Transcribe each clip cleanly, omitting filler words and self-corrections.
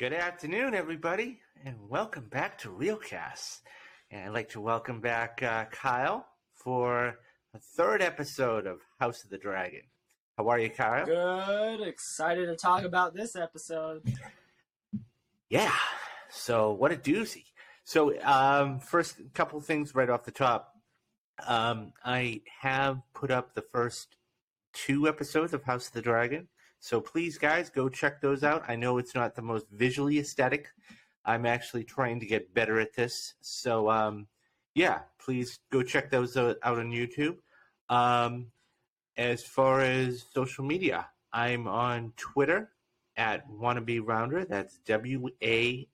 Good afternoon, everybody, and welcome back to Realcast. And I'd like to welcome back Kyle for the third episode of House of the Dragon. How are you, Kyle? Good. Excited to talk about this episode. Yeah. So, what a doozy. So, first couple things right off the top. I have put up the first 2 episodes of House of the Dragon. So please, guys, go check those out. I know it's not the most visually aesthetic. I'm actually trying to get better at this. So, yeah, please go check those out on YouTube. As far as social media, I'm on Twitter at WannabeRounder. That's WANNABEROUNDER.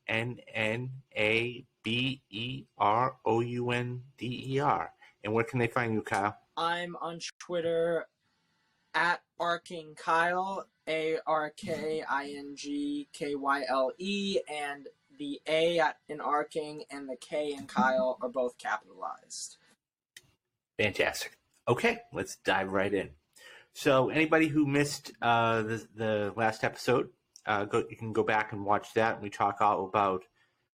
And where can they find you, Kyle? I'm on Twitter at Arking Kyle, ARKINGKYLE, and the A in Arking and the K in Kyle are both capitalized. Fantastic. Okay, let's dive right in. So, anybody who missed the last episode, you can go back and watch that. And we talk all about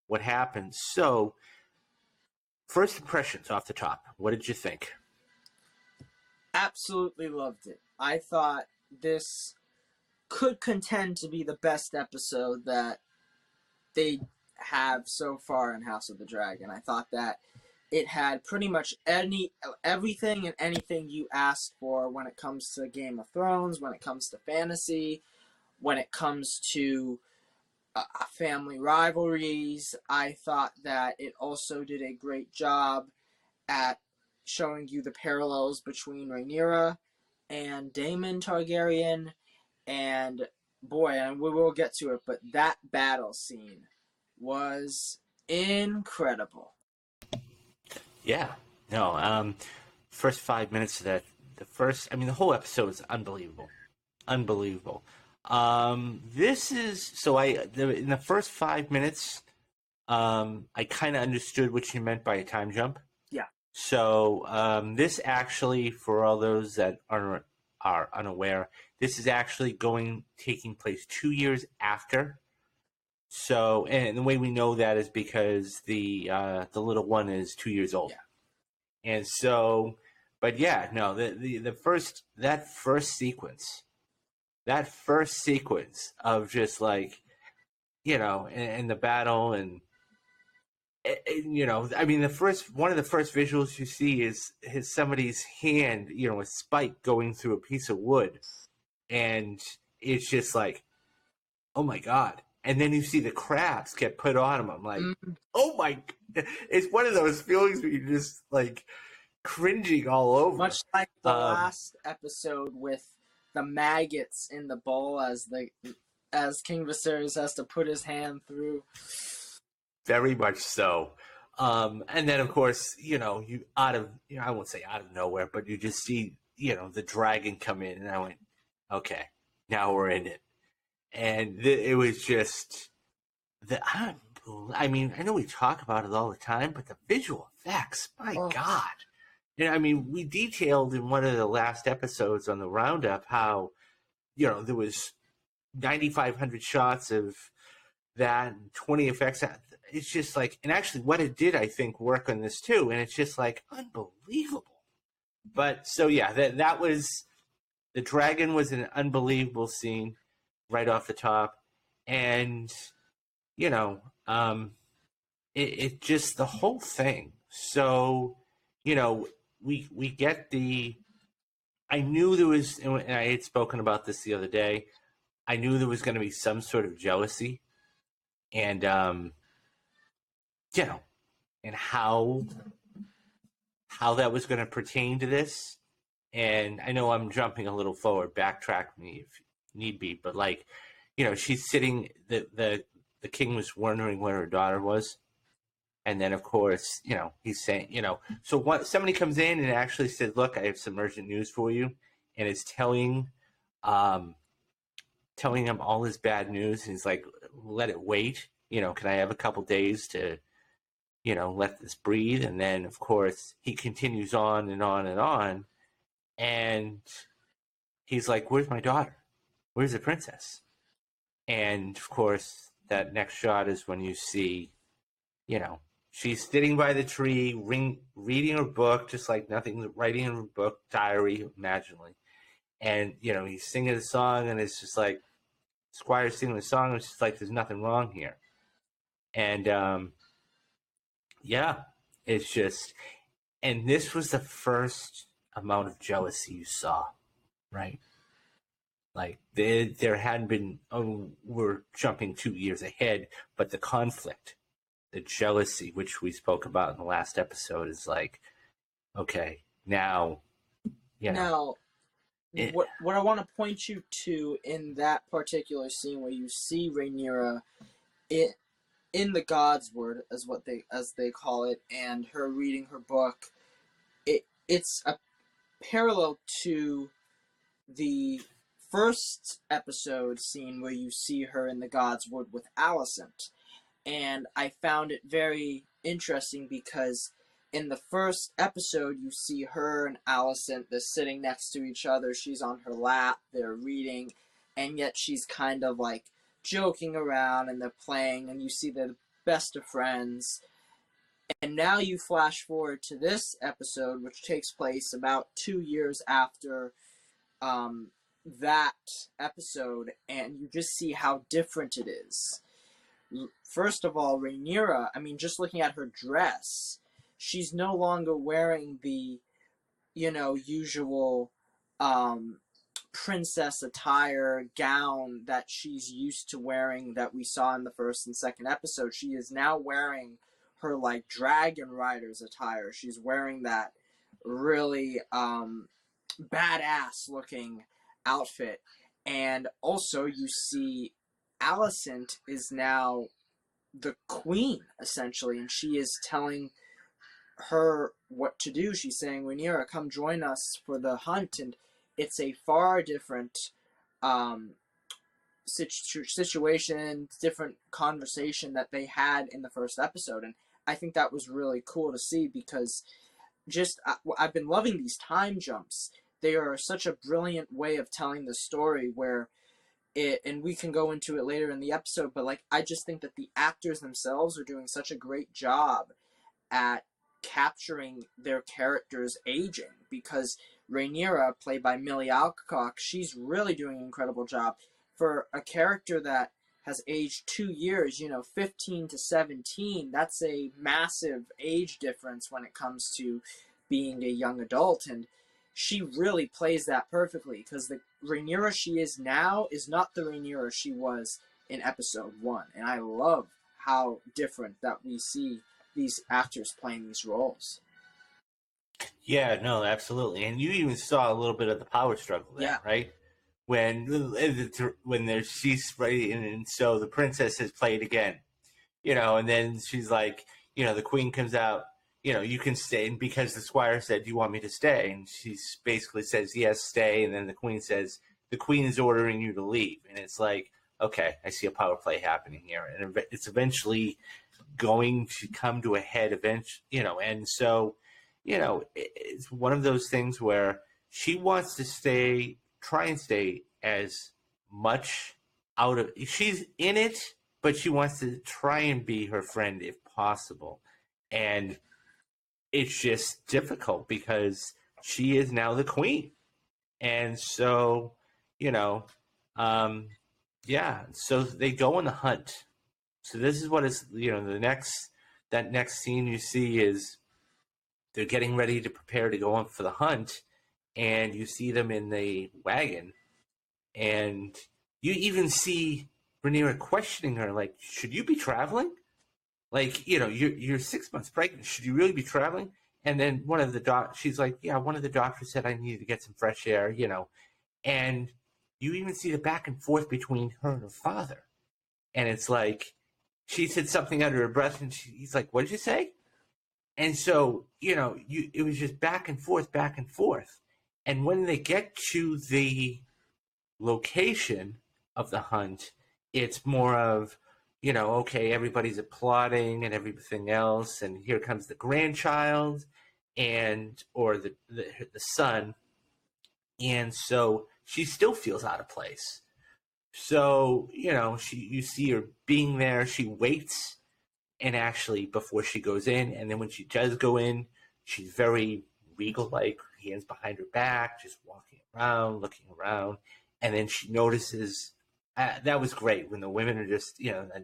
what happened. So, first impressions off the top. What did you think? Absolutely loved it. I thought this could contend to be the best episode that they have so far in House of the Dragon. I thought that it had pretty much everything and anything you asked for when it comes to Game of Thrones, when it comes to fantasy, when it comes to family rivalries. I thought that it also did a great job at showing you the parallels between Rhaenyra and Daemon Targaryen, and boy, and we will get to it, but that battle scene was incredible. Yeah. No, first 5 minutes of that, the whole episode is unbelievable. Unbelievable. In the first 5 minutes, I kind of understood what you meant by a time jump. Yeah. So, this actually, for all those that are unaware, this is actually taking place 2 years after. So, and the way we know that is because the little one is 2 years old. Yeah. And so, but yeah, no, the first sequence of just like, and the battle and one of the first visuals you see is somebody's hand, a spike going through a piece of wood, and it's just like, oh my god. And then you see the crabs get put on him. I'm like, oh my, it's one of those feelings where you're just like cringing all over. Much like the last episode with the maggots in the bowl as King Viserys has to put his hand through. Very much so. And then, of course, I won't say out of nowhere, but you just see, the dragon come in, and I went, okay, now we're in it. And it was just, I know we talk about it all the time, but the visual effects, my God. We detailed in one of the last episodes on the Roundup how, there was 9,500 shots of that and 20 effects. It's just like, and actually what it did, I think, work on this too. And it's just like unbelievable. But so, yeah, that was, the dragon was an unbelievable scene right off the top. And, it just, the whole thing. So, we get I knew there was, and I had spoken about this the other day, I knew there was going to be some sort of jealousy and, and how that was going to pertain to this. And I know I'm jumping a little forward, backtrack me if need be, but like, she's sitting, the king was wondering where her daughter was. And then, of course, he's saying, so somebody comes in and actually says, look, I have some urgent news for you. And is telling him all his bad news. And he's like, let it wait. Can I have a couple days to, let this breathe? And then, of course, he continues on and on and on. And he's like, where's my daughter? Where's the princess? And, of course, that next shot is when you see, you know, she's sitting by the tree, reading her book, just like nothing, writing in her book, diary, imaginally. And, you know, he's singing a song, and it's just like, Squire's singing the song, and it's just like, there's nothing wrong here. And, yeah, it's just, and this was the first amount of jealousy you saw, right? Like, there hadn't been, oh, we're jumping 2 years ahead, but the conflict, the jealousy, which we spoke about in the last episode, is like, okay, now, you know, Now, it, what I want to point you to in that particular scene where you see Rhaenyra in the God's Word, as they call it, and her reading her book, it's a parallel to the first episode scene where you see her in the God's Word with Alicent. And I found it very interesting because in the first episode, you see her and Alicent, they're sitting next to each other. She's on her lap, they're reading, and yet she's kind of like joking around and they're playing, and you see they're the best of friends. And now you flash forward to this episode, which takes place about 2 years after that episode, and you just see how different it is. First of all, Rhaenyra, I mean, just looking at her dress, she's no longer wearing the, usual princess attire gown that she's used to wearing that we saw in the first and second episode. She is now wearing her, like, dragon rider's attire. She's wearing that really badass looking outfit. And also you see Alicent is now the queen, essentially, and she is telling her what to do. She's saying, Rhaenyra, come join us for the hunt. And it's a far different situation, different conversation that they had in the first episode. And I think that was really cool to see because I've been loving these time jumps. They are such a brilliant way of telling the story where and we can go into it later in the episode, but like I just think that the actors themselves are doing such a great job at capturing their characters aging, because Rhaenyra, played by Millie Alcock, she's really doing an incredible job for a character that has aged 2 years. 15 to 17, that's a massive age difference when it comes to being a young adult, and she really plays that perfectly, because the Rhaenyra she is now is not the Rhaenyra she was in episode 1, and I love how different that we see these actors playing these roles. yeah, no, absolutely. And you even saw a little bit of the power struggle there, Yeah. right? When there's she's right, and so the princess has played again, and then she's like, the queen comes out, you can stay, and because the squire said, do you want me to stay? And she basically says, yes, stay. And then the queen says, the queen is ordering you to leave. And it's like, okay, I see a power play happening here, and it's eventually going to come to a head eventually, and so, it's one of those things where she wants to try and stay as much out of, she's in it, but she wants to try and be her friend if possible. And it's just difficult because she is now the queen. And so, you know, um, yeah, so they go on the hunt. So this is what is, that next scene you see is they're getting ready to prepare to go on for the hunt, and you see them in the wagon, and you even see Rhaenyra questioning her, like, should you be traveling? Like, you're 6 months pregnant. Should you really be traveling? And then she's like, yeah, one of the doctors said I needed to get some fresh air, And you even see the back and forth between her and her father. And it's like, she said something under her breath, and he's like, what did you say? And so, it was just back and forth, back and forth. And when they get to the location of the hunt, it's more of, okay, everybody's applauding and everything else, and here comes the grandchild or the son, and so she still feels out of place. So, you see her being there. She waits, and actually, before she goes in, and then when she does go in, she's very regal, like hands behind her back, just walking around, looking around. And then she notices that was great when the women are just, a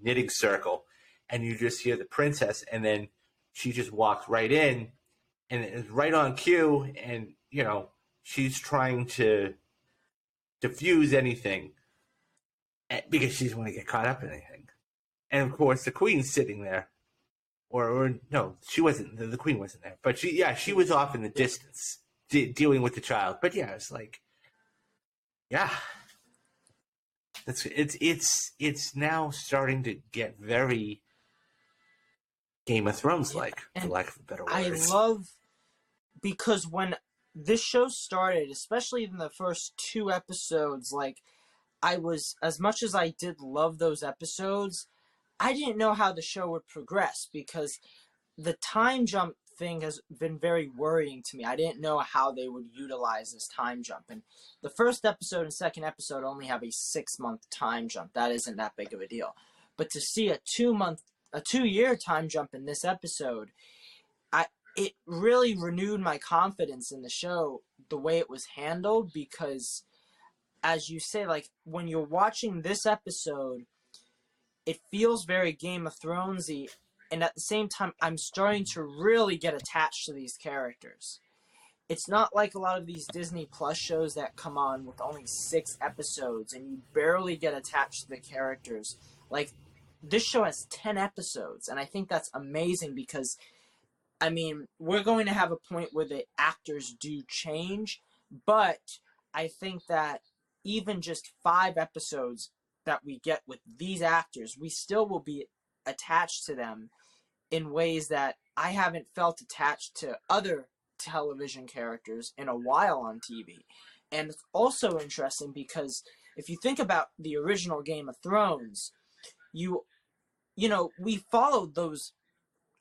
knitting circle, and you just hear the princess, and then she just walks right in, and it's right on cue, and, she's trying to diffuse anything because she doesn't want to get caught up in anything. And of course, the queen's sitting there, or no, she wasn't. The queen wasn't there, but she was off in the distance dealing with the child. But yeah, it's like, yeah, it's now starting to get very Game of Thrones like, for And lack of better I words. love, because when this show started, especially in the first 2 episodes, like, I was, as much as I did love those episodes, I didn't know how the show would progress, because the time jump thing has been very worrying to me. I didn't know how they would utilize this time jump. And the first episode and second episode only have a 6-month time jump. That isn't that big of a deal. But to see a 2-year time jump in this episode, it really renewed my confidence in the show, the way it was handled, because, as you say, like, when you're watching this episode, it feels very Game of Thronesy, and at the same time, I'm starting to really get attached to these characters. It's not like a lot of these Disney Plus shows that come on with only 6 episodes, and you barely get attached to the characters. Like, this show has 10 episodes, and I think that's amazing, because, I mean, we're going to have a point where the actors do change, but I think that even just 5 episodes that we get with these actors, we still will be attached to them in ways that I haven't felt attached to other television characters in a while on TV. And it's also interesting because if you think about the original Game of Thrones, we followed those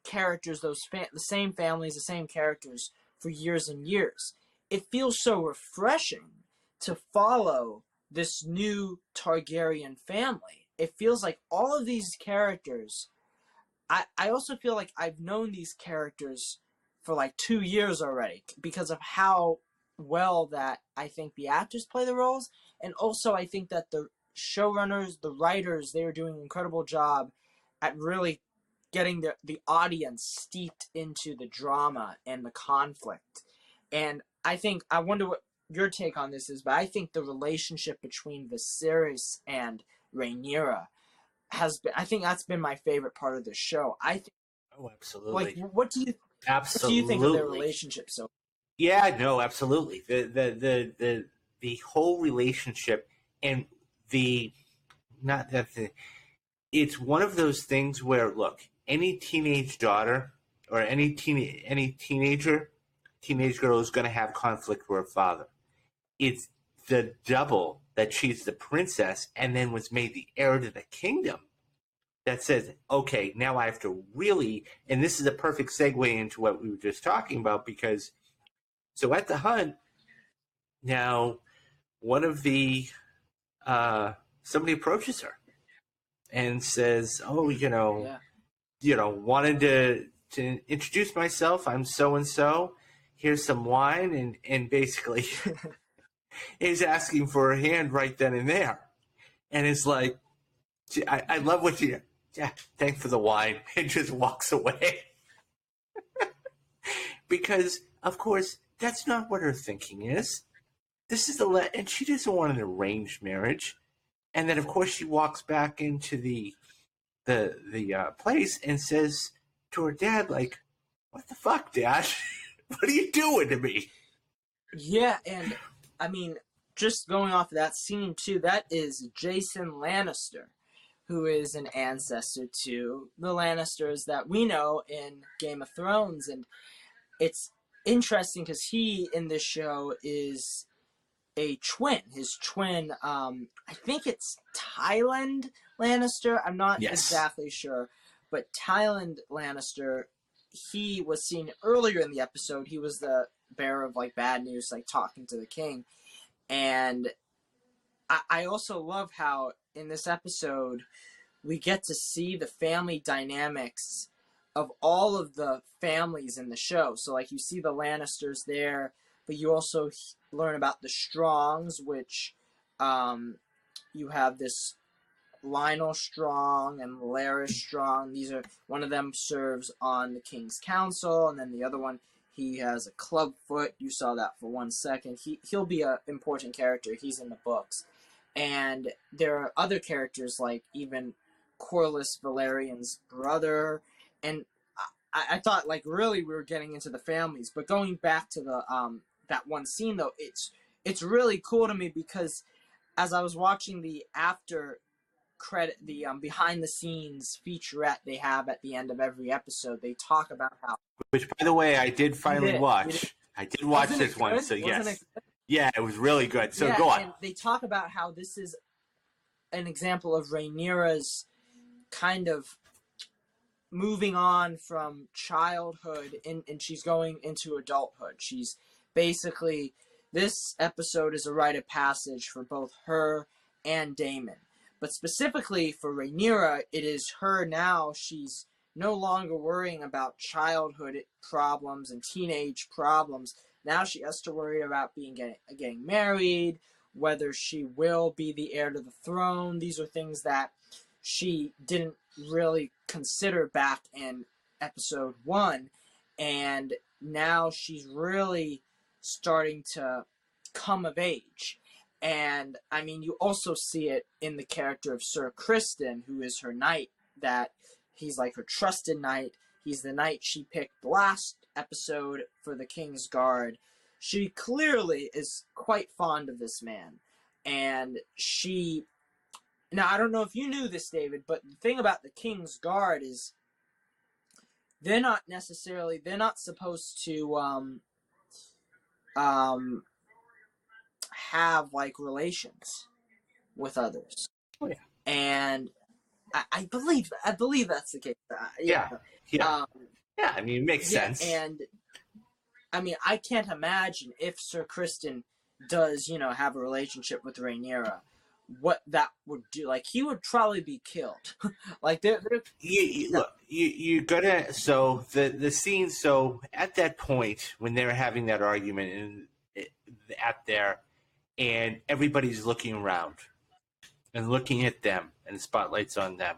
characters, the same families, the same characters for years and years. It feels so refreshing to follow this new Targaryen family. It feels like all of these characters. I also feel like I've known these characters for like 2 years already, because of how well that I think the actors play the roles, and also I think that the showrunners, the writers, they are doing an incredible job at really getting the audience steeped into the drama and the conflict. And I wonder what your take on this is, but I think the relationship between Viserys and Rhaenyra I think that's been my favorite part of the show. Oh, Like, absolutely, what do you think of their absolutely. relationship? So, Yeah, no, absolutely. The whole relationship, and the not that the it's one of those things where, look, any teenage daughter or any teenage girl is going to have conflict with her father. It's the double that she's the princess and then was made the heir to the kingdom that says, okay, now I have to really, and this is a perfect segue into what we were just talking about, because so at the hunt now, one of the somebody approaches her and says, "Oh, yeah. wanted to introduce myself. I'm so and so. Here's some wine," and basically is asking for her hand right then and there. And it's like, I love what you. Yeah, thanks for the wine, and just walks away because, of course, that's not what her thinking is. This is and she doesn't want an arranged marriage. And then, of course, she walks back into the place and says to her dad, like, "What the fuck, Dad? What are you doing to me?" Yeah, and I mean, just going off of that scene too, that is Jason Lannister, who is an ancestor to the Lannisters that we know in Game of Thrones. And it's interesting because he in this show is a twin. His twin, I think it's Tyland Lannister. I'm not Yes. exactly sure, but Tyland Lannister, he was seen earlier in the episode. He was the bearer of like bad news, like talking to the king, and I also love how in this episode we get to see the family dynamics of all of the families in the show. So, like, you see the Lannisters there, but you also learn about the Strongs, which you have this Lionel Strong and Larys Strong. These are one of them serves on the King's Council, and then the other one he has a club foot. You saw that for 1 second. He'll be an important character. He's in the books, and there are other characters like even Corlys Valerian's brother, and I thought like really we were getting into the families, but going back to the that one scene though, it's really cool to me because as I was watching the after credit, the behind the scenes featurette they have at the end of every episode, they talk about how. Which, by the way, I did finally watch. Did. I did watch Wasn't this one, good? so Wasn't yes. Yeah, it was really good. So yeah, go on. And they talk about how this is an example of Rhaenyra's kind of moving on from childhood and she's going into adulthood. She's basically, this episode is a rite of passage for both her and Daemon. But specifically for Rhaenyra, it is her now. She's no longer worrying about childhood problems and teenage problems. Now she has to worry about getting married, whether she will be the heir to the throne. These are things that she didn't really consider back in episode 1. And now she's really starting to come of age. And, I mean, you also see it in the character of Sir Criston, who is her knight, that he's like her trusted knight. He's the knight she picked last episode for the King's Guard. She clearly is quite fond of this man. And she... Now, I don't know if you knew this, David, but the thing about the King's Guard is they're not supposed to have like relations with others. Oh yeah. And I believe that's the case. Yeah. Yeah, I mean, it makes sense. And I mean, I can't imagine if Sir Criston does, have a relationship with Rhaenyra, what that would do. Like, he would probably be killed. Like, Look, you gotta. So the scene. So at that point when they were having that argument and everybody's looking around and looking at them, and the spotlight's on them,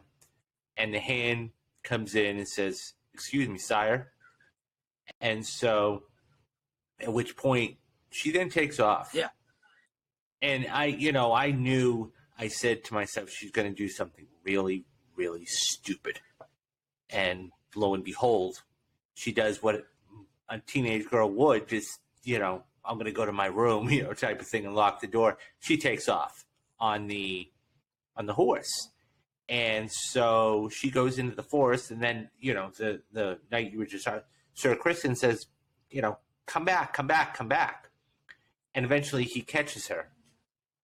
and the hand comes in and says, "Excuse me, sire." And so, at which point she then takes off. Yeah. And I knew, I said to myself, she's going to do something really, really stupid. And lo and behold, she does what a teenage girl would, just, I'm going to go to my room, type of thing, and lock the door. She takes off on the horse. And so she goes into the forest, and then, the night you were just on, Sir Criston says, come back. And eventually he catches her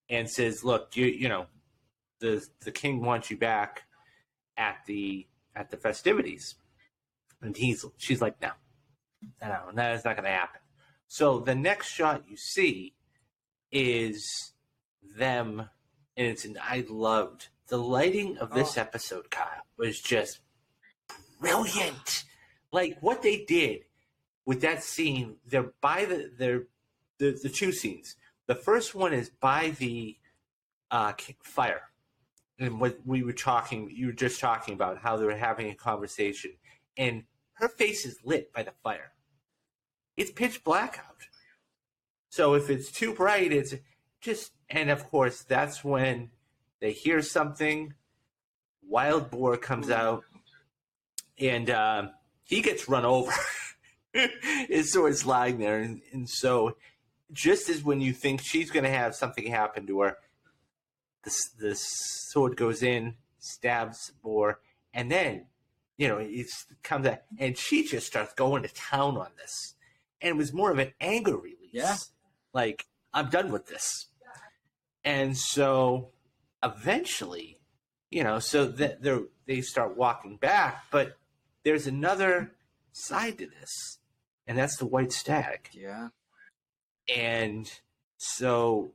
and says, "Look, the king wants you back at the festivities." And she's like, "No, that's not going to happen." So the next shot you see is them, and I loved the lighting of this episode. Kyle, was just brilliant. Like what they did with that scene, they're by the two scenes. The first one is by the fire, and what you were just talking about how they were having a conversation, and her face is lit by the fire. It's pitch black out. So if it's too bright, it's just, and of course that's when they hear something. Wild Boar comes out, and he gets run over. His sword's lying there, and so just as when you think she's going to have something happen to her, the sword goes in, stabs Boar, and then, it comes out, and she just starts going to town on this. And it was more of an anger release. Yeah. Like, I'm done with this. And so eventually, so they start walking back, but there's another side to this, and that's the White Stag. Yeah. And so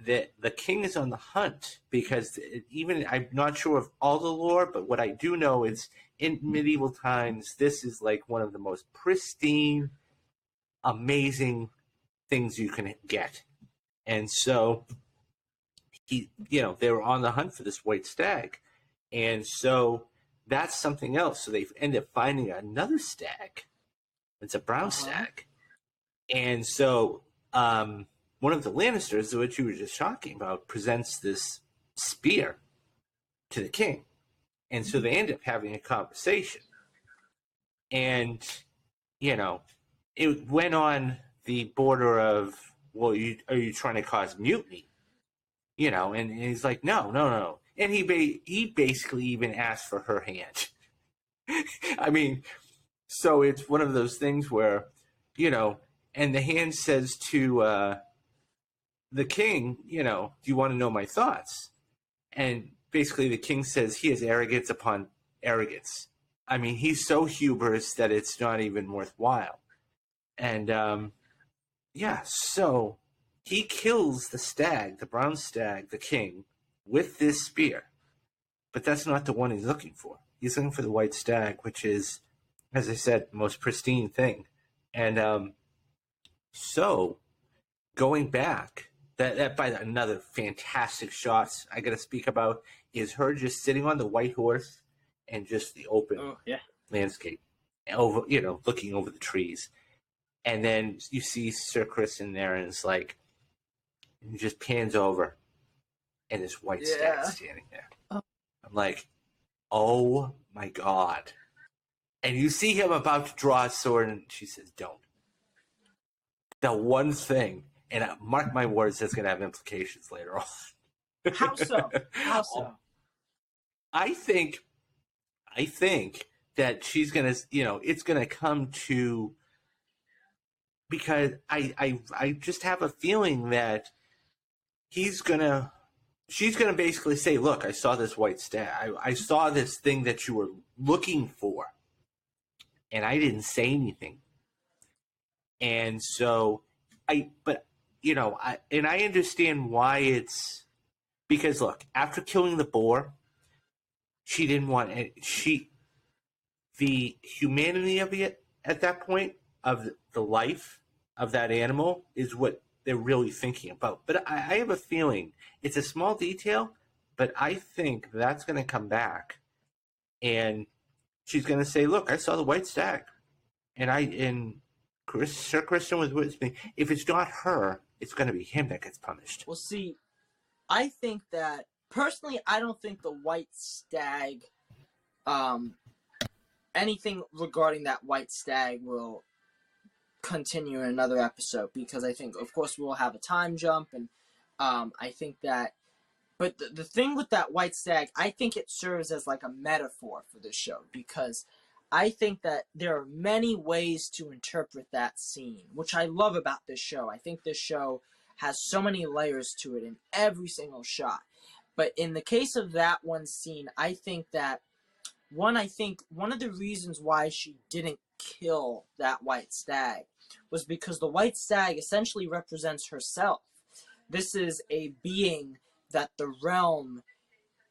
that the king is on the hunt because even I'm not sure of all the lore, but what I do know is in medieval times, this is like one of the most pristine, amazing things you can get. And so they were on the hunt for this white stag. And so that's something else. So they end up finding another stag. It's a brown stag. And so one of the Lannisters, which you were just talking about, presents this spear to the king. And so they end up having a conversation. And, it went on the border of, well, are you trying to cause mutiny? And he's like, no, no, no. And he basically even asked for her hand. I mean, so it's one of those things where, and the hand says to the king, do you want to know my thoughts? And basically the king says he has arrogance upon arrogance. I mean, he's so hubris that it's not even worthwhile. And so he kills the stag, the brown stag, the king, with this spear. But that's not the one he's looking for. He's looking for the white stag, which is, as I said, the most pristine thing. And so going back, that by another fantastic shots I got to speak about is her just sitting on the white horse and just the open landscape, over looking over the trees, and then you see Sir Chris in there, and it's like, and he just pans over, and this white stag standing there. I'm like, oh my god! And you see him about to draw a sword, and she says, "Don't." The one thing. And mark my words, that's going to have implications later on. How so? How so? I think that she's going to, it's going to come to, because I just have a feeling that she's going to basically say, look, I saw this white stag. I saw this thing that you were looking for, and I didn't say anything. And so and I understand why it's because, look, after killing the boar, she didn't want the humanity of it at that point, of the life of that animal, is what they're really thinking about. But I have a feeling it's a small detail, but I think that's going to come back, and she's going to say, look, I saw the white stag, and Sir Christian was with me. If it's not her, it's going to be him that gets punished. Well, see, I think that, personally, I don't think the white stag, anything regarding that white stag will continue in another episode, because I think, of course, we'll have a time jump, and I think that, but the thing with that white stag, I think it serves as like a metaphor for this show, because I think that there are many ways to interpret that scene, which I love about this show. I think this show has so many layers to it in every single shot. But in the case of that one scene, I think one of the reasons why she didn't kill that white stag was because the white stag essentially represents herself. This is a being that the realm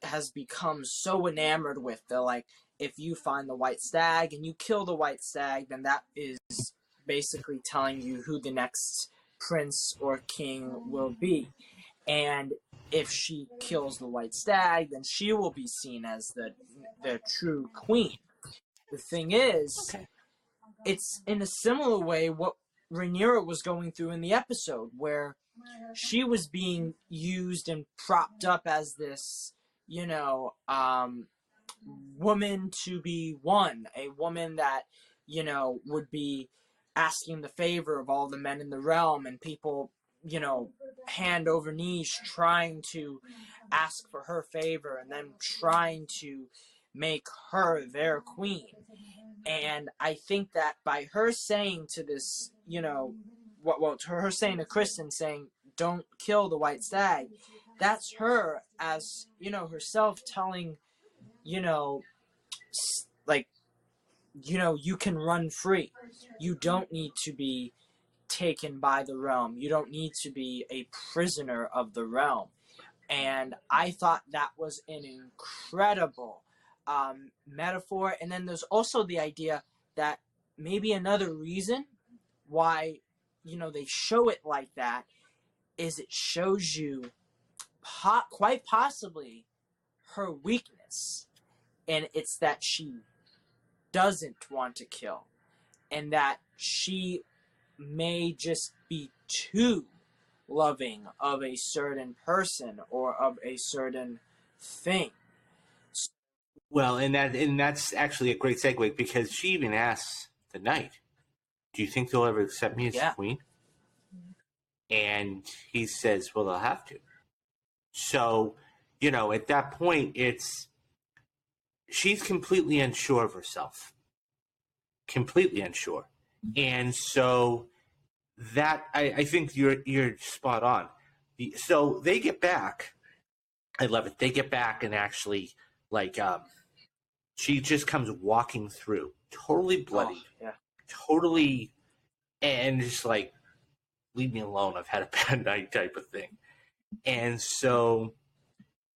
has become so enamored with. They're like, if you find the white stag and you kill the white stag, then that is basically telling you who the next prince or king will be. And if she kills the white stag, then she will be seen as the true queen. The thing is, it's in a similar way what Rhaenyra was going through in the episode, where she was being used and propped up as this, woman to be won, a woman that, would be asking the favor of all the men in the realm, and people, hand over knees trying to ask for her favor, and then trying to make her their queen. And I think that by her saying to this, her saying to Kristen, saying, don't kill the white stag, that's her as, herself telling, you can run free. You don't need to be taken by the realm. You don't need to be a prisoner of the realm. And I thought that was an incredible metaphor. And then there's also the idea that maybe another reason why, they show it like that is it shows you quite possibly her weakness. And it's that she doesn't want to kill, and that she may just be too loving of a certain person or of a certain thing. Well, and that's actually a great segue, because she even asks the knight, "Do you think they'll ever accept me as queen?" And he says, "Well, they'll have to." So, at that point, she's completely unsure of herself, completely unsure, and so that I think you're spot on. So they get back. I love it. They get back, and actually, like, she just comes walking through, totally bloody, totally, and just like, leave me alone. I've had a bad night, type of thing. And so,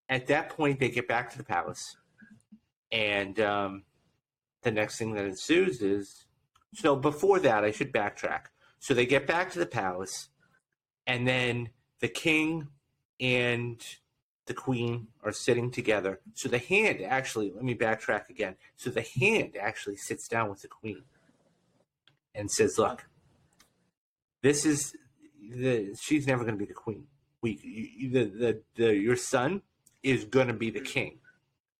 at that point, they get back to the palace, and the next thing that ensues is, so before that, I should backtrack. So they get back to the palace, and then the king and the queen are sitting together. So the hand actually, let me backtrack again. So the hand actually sits down with the queen and says, "Look, she's never going to be the queen. Your son is going to be the king.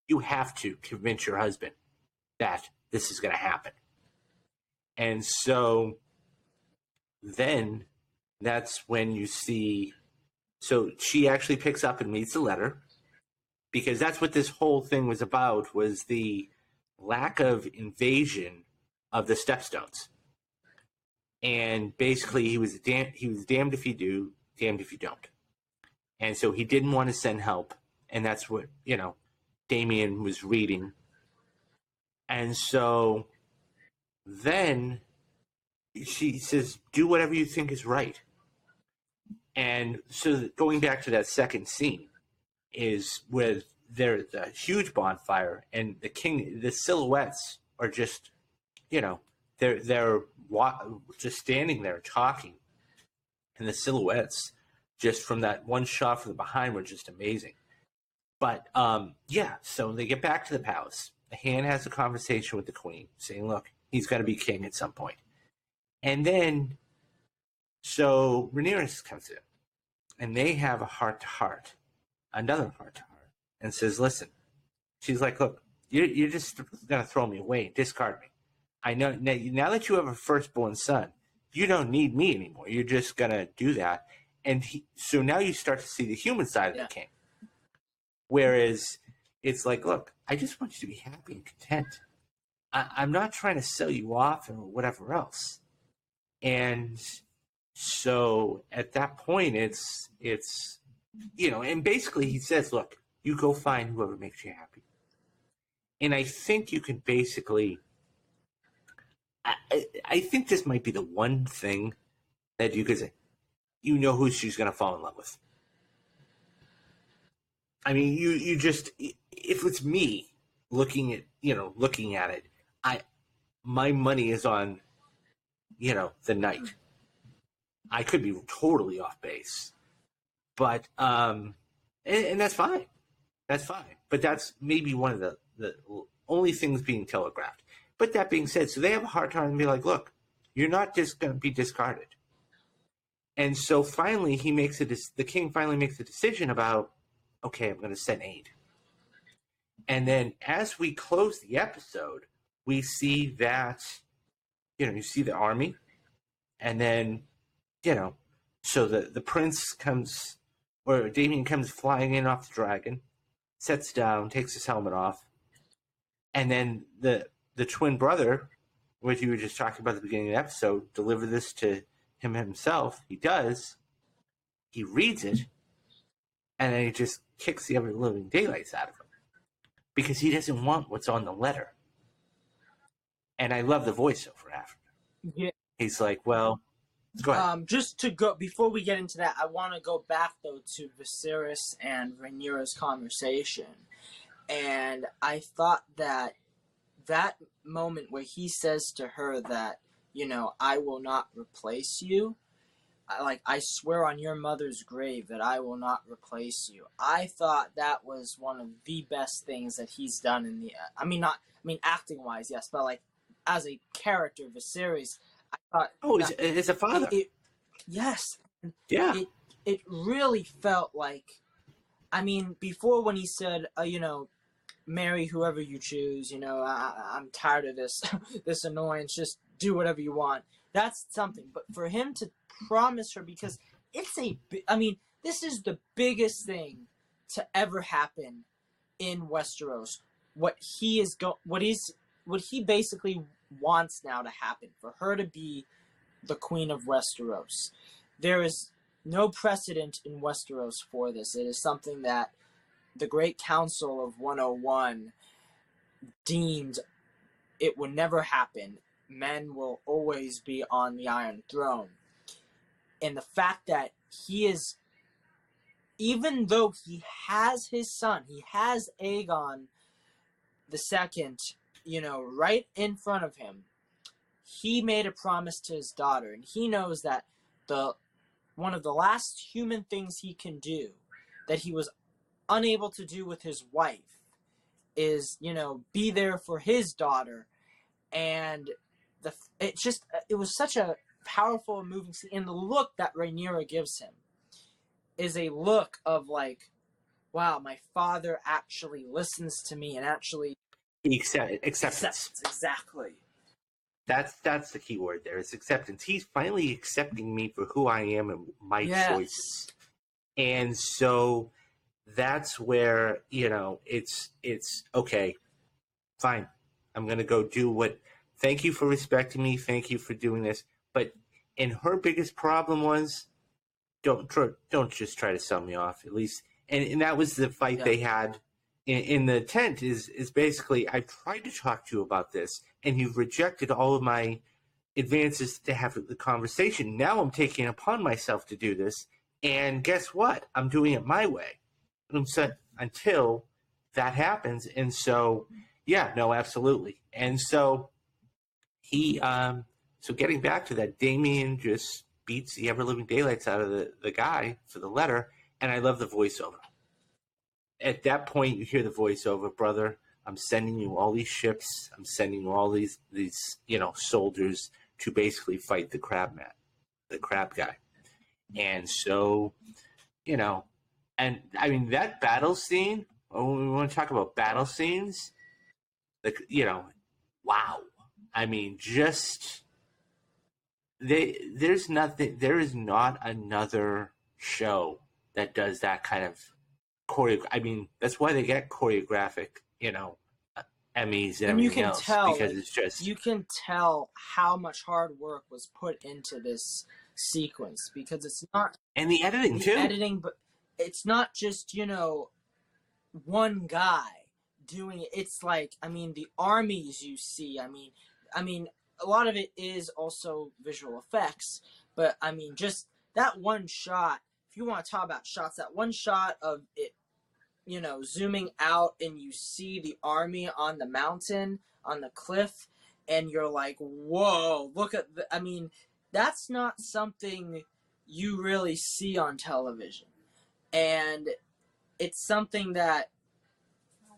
You have to convince your husband that this is going to happen." And so then that's when you see, so she actually picks up and reads the letter, because that's what this whole thing was about, was the lack of invasion of the Stepstones. And basically he was damned if you do, damned if you don't. And so he didn't want to send help, and that's what, Damien was reading. And so then she says, "Do whatever you think is right." And so going back to that second scene is where there's a huge bonfire, and the silhouettes are just, they're just standing there talking, and the silhouettes just from that one shot from the behind were just amazing. But so they get back to the palace. The hand has a conversation with the queen, saying, "Look, he's got to be king at some point." And then, so Rhaenyra comes in, and they have a heart-to-heart, another heart-to-heart, and says, "Listen," she's like, "Look, you're just going to throw me away, discard me. I know, now that you have a firstborn son, you don't need me anymore. You're just going to do that." And so now you start to see the human side of the king. Whereas it's like, "Look, I just want you to be happy and content. I'm not trying to sell you off or whatever else." And so at that point, it's and basically he says, "Look, you go find whoever makes you happy." And I think you can basically, I think this might be the one thing that you could say, who she's going to fall in love with. I mean, you just, if it's me looking at it, my money is on, the knight. I could be totally off base, but and that's fine. That's fine. But that's maybe one of the only things being telegraphed. But that being said, so they have a hard time and be like, "Look, you're not just going to be discarded." And so finally, the king finally makes a decision about, "Okay, I'm going to send aid." And then as we close the episode, we see that, you see the army, and then, so the prince comes, or Damien comes flying in off the dragon, sets down, takes his helmet off, and then the twin brother, which you were just talking about at the beginning of the episode, deliver this to him himself. He does. He reads it, and then he just kicks the ever living daylights out of him, because he doesn't want what's on the letter. And I love the voiceover after. Yeah. He's like, "Well, Go ahead. Just to go before we get into that, I want to go back though to Viserys and Rhaenyra's conversation, and I thought that moment where he says to her that, I will not replace you. I swear on your mother's grave that I will not replace you. I thought that was one of the best things that he's done in the. Acting wise, yes, but like as a character, Viserys, I thought. Oh, it's a father. Yes. Yeah. It really felt like. Before when he said, marry whoever you choose. I'm tired of this this annoyance. Just do whatever you want. That's something. But for him to promise her, because it's this is the biggest thing to ever happen in Westeros. What he basically wants now to happen, for her to be the Queen of Westeros. There is no precedent in Westeros for this. It is something that the Great Council of 101 deemed it would never happen. Men will always be on the Iron Throne. And the fact that he is, even though he has his son, he has Aegon the Second, right in front of him, he made a promise to his daughter, and he knows that one of the last human things he can do that he was unable to do with his wife is, be there for his daughter. And it was such a powerful and moving scene. And the look that Rhaenyra gives him is a look of like, wow, my father actually listens to me and actually acceptance. Exactly. That's the key word there, is acceptance. He's finally accepting me for who I am and my choices. And so that's where, it's okay, fine. I'm going to go do what, thank you for respecting me. Thank you for doing this. And her biggest problem was, don't just try to sell me off, at least. And that was the fight they had in the tent is basically, I've tried to talk to you about this, and you've rejected all of my advances to have the conversation. Now I'm taking it upon myself to do this, and guess what? I'm doing it my way. And so, until that happens. And so, yeah, no, absolutely. And so he, so getting back to that, Damien just beats the ever-living daylights out of the guy for the letter, and I love the voiceover. At that point, you hear the voiceover, brother, I'm sending you all these ships. I'm sending you all these soldiers to basically fight the crab guy. And so, and that battle scene, when we want to talk about battle scenes, wow. There is not another show that does that kind of that's why they get choreographic, Emmys and everything else. Because it's just, you can tell how much hard work was put into this sequence, because it's not, and the editing too. But it's not just one guy doing it. It's like, the armies you see. A lot of it is also visual effects, but just that one shot. If you want to talk about shots, that one shot of it, zooming out, and you see the army on the mountain, on the cliff, and you're like, whoa, look at that's not something you really see on television. And it's something that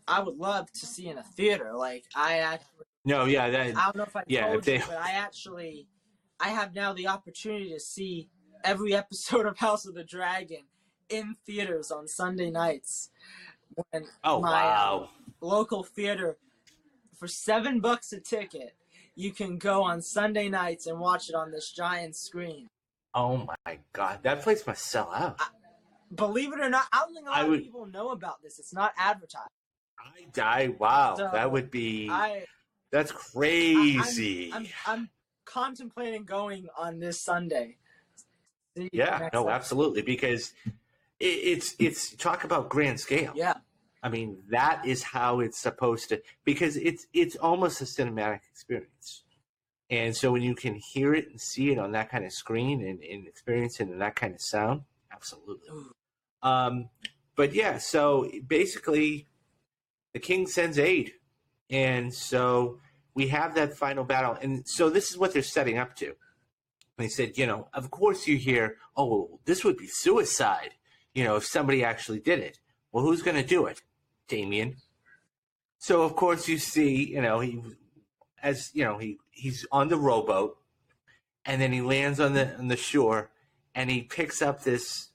I would love to see in a theater. Like, I don't know if I told you, but I have now the opportunity to see every episode of House of the Dragon in theaters on Sunday nights. When my local theater, for $7 a ticket, you can go on Sunday nights and watch it on this giant screen. Oh my God, that place must sell out. Believe it or not, I don't think a lot of people know about this. It's not advertised. Wow, so that would be. That's crazy. I'm contemplating going on this Sunday. Yeah, no, absolutely, because it's talk about grand scale. Yeah. That is how it's supposed to, because it's almost a cinematic experience. And so when you can hear it and see it on that kind of screen and experience it in that kind of sound, absolutely. Um, but yeah, so basically the king sends aid. And so we have that final battle. And so this is what they're setting up to. They said, of course you hear, oh, well, this would be suicide, if somebody actually did it. Well, who's going to do it? Damien. So, of course, you see, he's on the rowboat, and then he lands on the shore, and he picks up this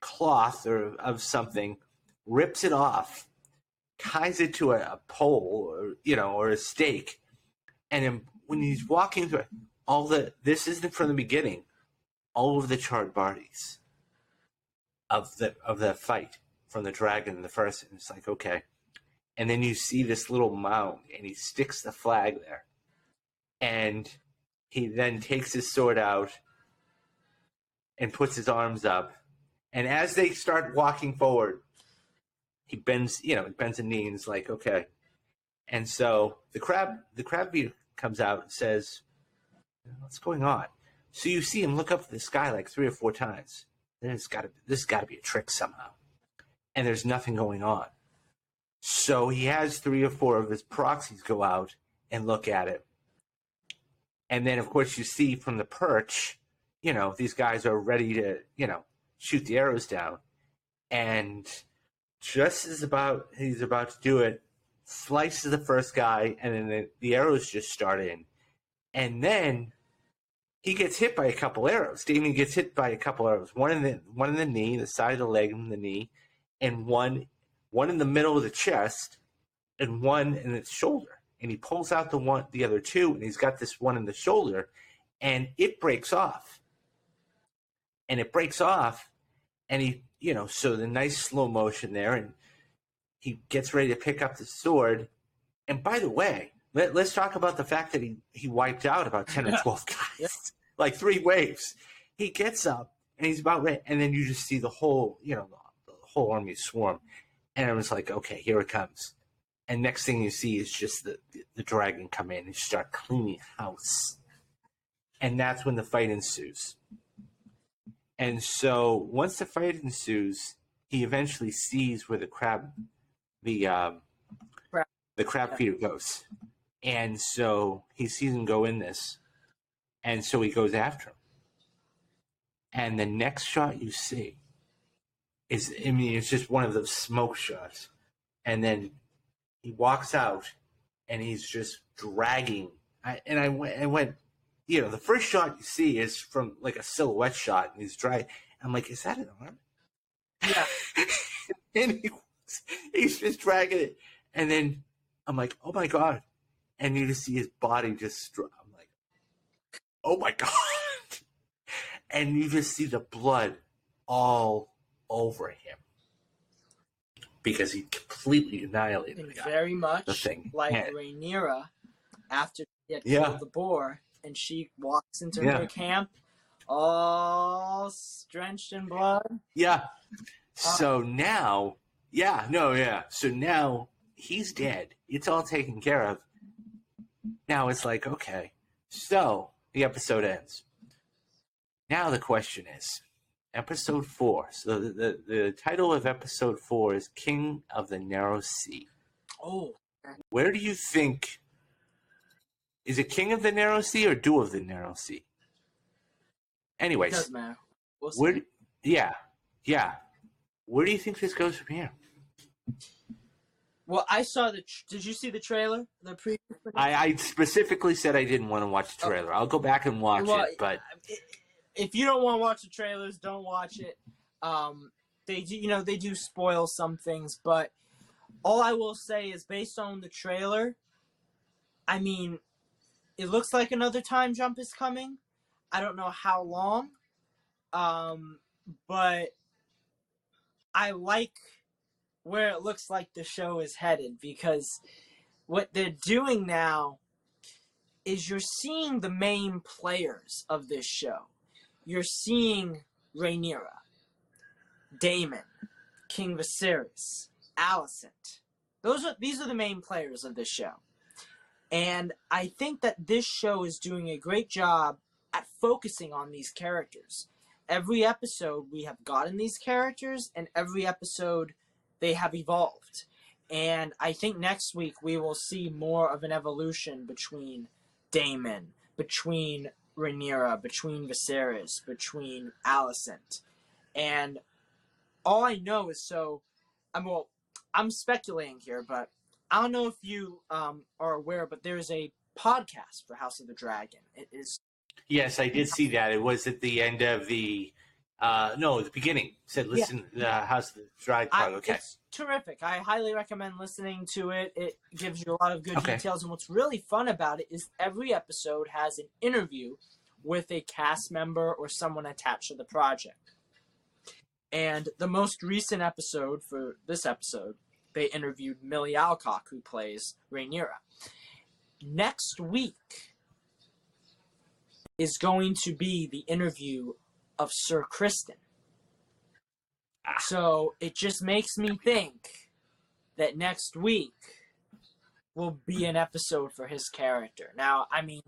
cloth or of something, rips it off, ties it to a pole or a stake, and then when he's walking through this isn't from the beginning, all of the charred bodies of the fight from the dragon and the first, and it's like, okay. And then you see this little mound, and he sticks the flag there. And he then takes his sword out and puts his arms up. And as they start walking forward, he bends a knee and is like, okay. And so the crab beater comes out and says, what's going on? So you see him look up at the sky like 3 or 4 times. This has got to be a trick somehow. And there's nothing going on. So he has 3 or 4 of his proxies go out and look at it. And then, of course, you see from the perch, these guys are ready to, shoot the arrows down. And just as he's about to do it, slices the first guy, and then the arrows just start in. And then he gets hit by a couple arrows. Damien gets hit by a couple arrows. One in the knee, the side of the leg and the knee, and one in the middle of the chest, and one in the shoulder. And he pulls out the other 2, and he's got this one in the shoulder, and it breaks off. And he, so the nice slow motion there, and he gets ready to pick up the sword. And by the way, let's talk about the fact that he wiped out about 10 or 12 guys, like 3 waves. He gets up, and he's about ready, and then you just see the whole army swarm. And I was like, okay, here it comes. And next thing you see is just the dragon come in and start cleaning house. And that's when the fight ensues. And so once the fight ensues, he eventually sees where the crab feeder goes. And so he sees him go in this. And so he goes after him. And the next shot you see it's just one of those smoke shots. And then he walks out, and he's just dragging. I went, the first shot you see is from like a silhouette shot, and he's dragging. I'm like, is that an arm? Yeah. And he's just dragging it. And then I'm like, oh my God. And you just see his body I'm like, oh my God. And you just see the blood all over him. Because he completely annihilated the guy. Very much the thing. like Rhaenyra after she had killed the boar, and she walks into her camp all drenched in blood. Yeah. So now, So now he's dead. It's all taken care of. Now it's like, okay. So the episode ends. Now the question is, Episode 4. So the title of Episode 4 is King of the Narrow Sea. Oh. Where do you think... Is it King of the Narrow Sea or Do of the Narrow Sea? Anyways. It doesn't matter. We'll see. Yeah. Where do you think this goes from here? Well, I saw did you see the trailer? The preview? I specifically said I didn't want to watch the trailer. I'll go back and watch it, but... If you don't want to watch the trailers, don't watch it. They do spoil some things, but all I will say is based on the trailer, I mean, it looks like another time jump is coming. I don't know how long, but I like where it looks like the show is headed, because what they're doing now is you're seeing the main players of this show. You're seeing Rhaenyra, Daemon, King Viserys, Alicent. These are the main players of this show. And I think that this show is doing a great job at focusing on these characters. Every episode we have gotten these characters, and every episode they have evolved. And I think next week we will see more of an evolution between Daemon, between Rhaenyra, between Viserys, between Alicent. And all I know is I'm speculating here, but I don't know if you are aware, but there's a podcast for House of the Dragon. It is. Yes, I did see that. It was at the end of the no, the beginning. It said listen, the House of the Dragon. Okay, It's terrific. I highly recommend listening to it. It gives you a lot of good Okay. details, and what's really fun about it is every episode has an interview with a cast member or someone attached to the project. And the most recent episode for this episode, they interviewed Millie Alcock, who plays Rhaenyra. Next week is going to be the interview of Sir Kristen. So it just makes me think that next week will be an episode for his character. Now, I mean,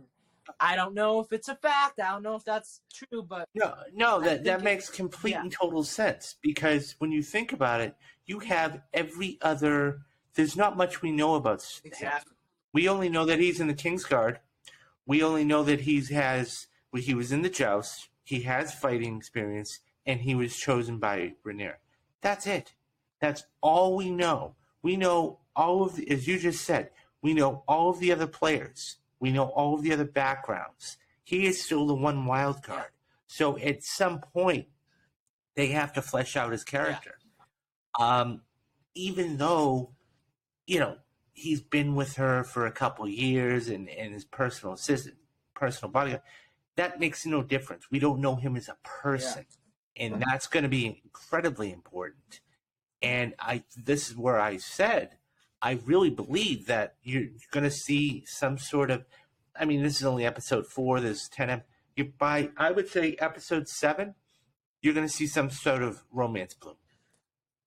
I don't know if it's a fact. I don't know if that's true, but no, that makes complete and total sense, because when you think about it, you have every other. There's not much we know about him. Exactly. We only know that he's in the Kingsguard. We only know that he was in the joust. He has fighting experience, and he was chosen by Rhaenyra. That's it. That's all we know. We know all of the, as you just said, we know all of the other players. We know all of the other backgrounds. He is still the one wild card. So at some point, they have to flesh out his character. Even though, he's been with her for a couple years and his personal assistant, personal bodyguard, that makes no difference. We don't know him as a person. And that's going to be incredibly important. And this is where I said, I really believe that you're going to see some sort of, I mean, this is only episode 4, there's 10, by, I would say episode 7, you're going to see some sort of romance bloom.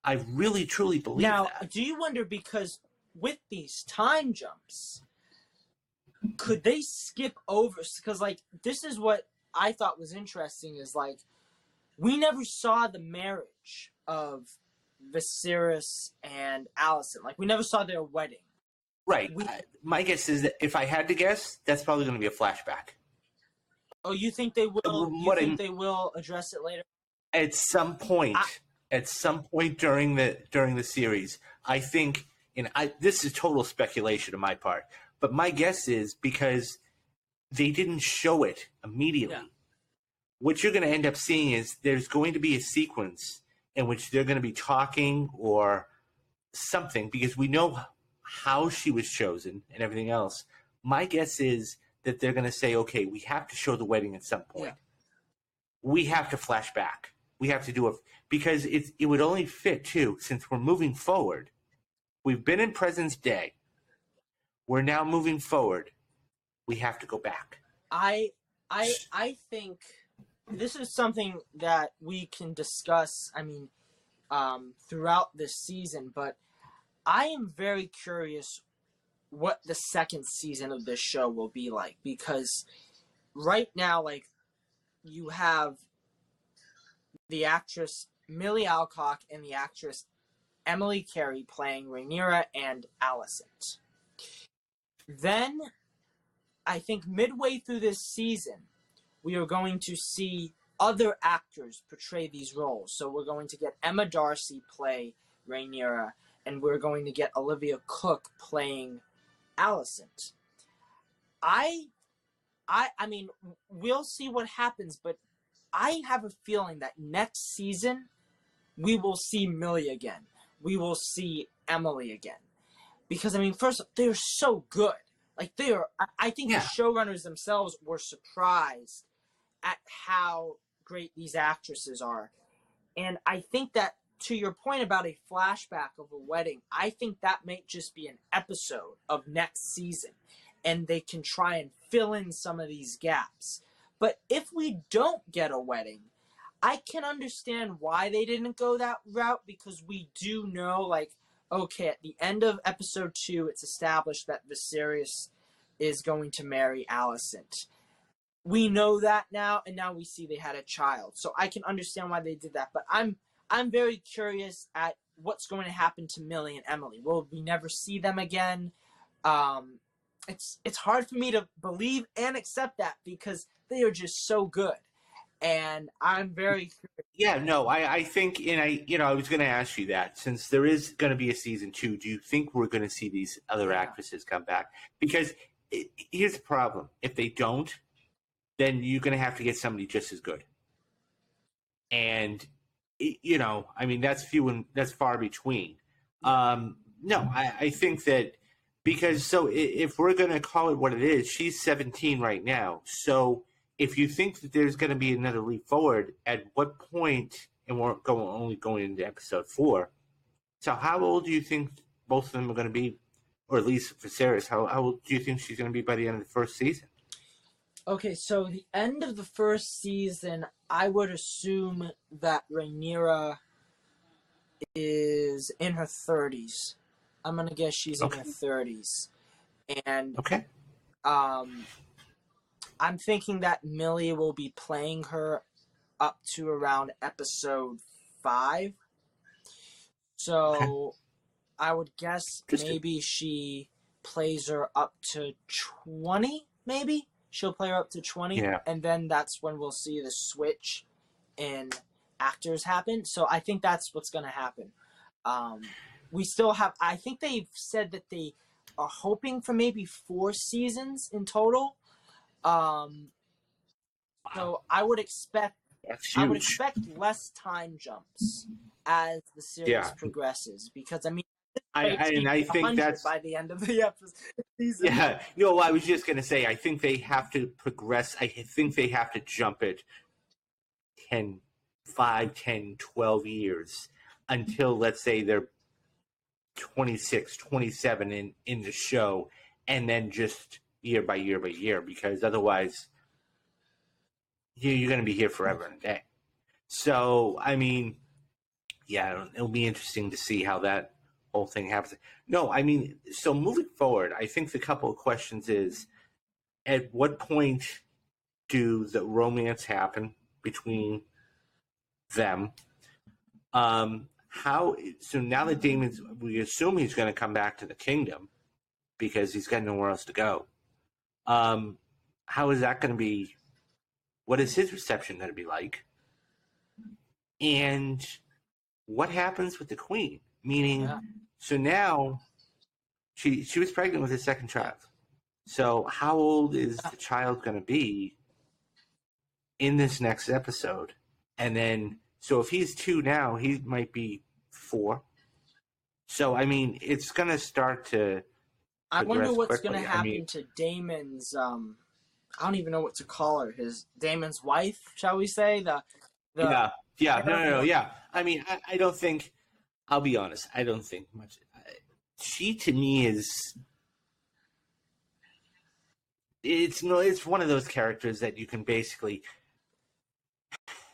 I really, truly believe that. Now, do you wonder, because with these time jumps, could they skip over? Because, this is what I thought was interesting is, we never saw the marriage of Viserys and Alicent. We never saw their wedding. Right. My guess is that if I had to guess, that's probably going to be a flashback. Oh, you think they will? They will address it later? At some point, during the series, I think, and this is total speculation on my part, but my guess is because they didn't show it immediately. Yeah. What you're going to end up seeing is there's going to be a sequence in which they're going to be talking or something, because we know how she was chosen and everything else. My guess is that they're going to say, okay, we have to show the wedding at some point. Yeah. We have to flash back. We have to do it because it would only fit too, since we're moving forward. We've been in President's Day. We're now moving forward. We have to go back. I think this is something that we can discuss, throughout this season, but I am very curious what the second season of this show will be like, because right now, you have the actress Millie Alcock and the actress Emily Carey playing Rhaenyra and Alicent. Then, I think midway through this season, we are going to see other actors portray these roles. So we're going to get Emma Darcy play Rhaenyra, and we're going to get Olivia Cooke playing Alicent. I mean, we'll see what happens, but I have a feeling that next season we will see Millie again. We will see Emily again. Because, first, they're so good. I think the showrunners themselves were surprised at how great these actresses are. And I think that, to your point about a flashback of a wedding, I think that may just be an episode of next season. And they can try and fill in some of these gaps. But if we don't get a wedding, I can understand why they didn't go that route, because we do know, okay, at the end of episode 2, it's established that Viserys is going to marry Alicent. We know that now, and now we see they had a child. So I can understand why they did that. But I'm very curious at what's going to happen to Millie and Emily. Will we never see them again? It's hard for me to believe and accept that because they are just so good. And I'm very Yeah, no, I think, and I was going to ask you that since there is going to be a season 2. Do you think we're going to see these other actresses come back? Because here's the problem: if they don't, then you're going to have to get somebody just as good. And I mean, that's few and that's far between. No, I think that because if we're going to call it what it is, she's 17 right now. So if you think that there's going to be another leap forward, at what point? And we're only going into episode 4. So how old do you think both of them are going to be, or at least for Sarah? How old do you think she's going to be by the end of the first season? Okay, so the end of the first season, I would assume that Rhaenyra is in her 30s. I'm gonna guess she's in her 30s, and okay. I'm thinking that Millie will be playing her up to around episode 5. So I would guess maybe she plays her up to 20. Maybe she'll play her up to 20, and then that's when we'll see the switch in actors happen. So I think that's what's gonna happen. We still have. I think they've said that they are hoping for maybe 4 seasons in total. So I would expect less time jumps as the series progresses because I mean I think that's by the end of the episode season. Yeah, I was just gonna say I think they have to progress. I think they have to jump it 5, 10, 12 years until let's say they're 26, 27 in the show, and then just year by year by year, because otherwise you're going to be here forever and a day. So, I mean, yeah, it'll be interesting to see how that whole thing happens. No, I mean, so moving forward, I think the couple of questions is, at what point do the romance happen between them? So now that Daemon's, we assume he's going to come back to the kingdom because he's got nowhere else to go. How is that going to be? What is his reception going to be like? And what happens with the queen? Meaning, so now she was pregnant with his second child. So how old is the child going to be in this next episode? And then, so if he's 2 now, he might be 4. So, I mean, it's going to start to I wonder what's going to happen to Daemon's, I don't even know what to call her. Daemon's wife, shall we say? No. I mean, I don't think, I'll be honest, I don't think much. She, to me, it's one of those characters that you can basically,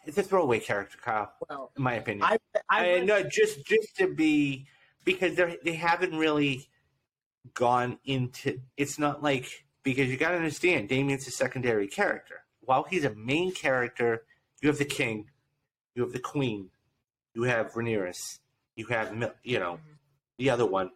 it's a throwaway character, Kyle, in my opinion. I know, just to be, because they haven't really gone into, it's not like, because you got to understand, Damien's a secondary character. While he's a main character, you have the king, you have the queen, you have Rhaenyra, you have, the other one.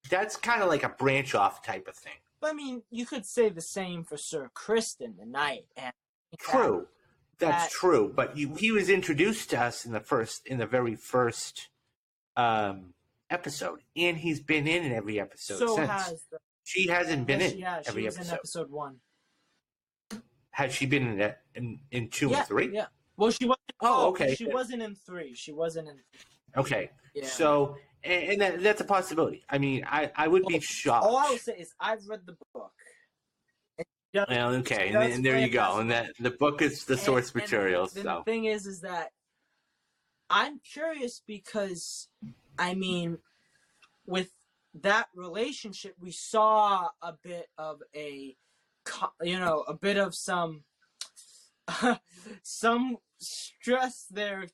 That's kind of like a branch off type of thing. But I mean, you could say the same for Sir Criston the Knight. And true, that's true. But he was introduced to us in the very first episode, and he's been in every episode since. She hasn't been in every episode. She was in episode 1. Has she been in 2 and 3? Yeah. Well, she wasn't. Okay. She wasn't in 3. She wasn't in. Okay. Yeah. So, and that's a possibility. I mean, I would be shocked. All I will say is I've read the book. Well, okay, and there you go. And that the book is the source material. So the thing is that I'm curious because, I mean, with that relationship, we saw a bit of some stress there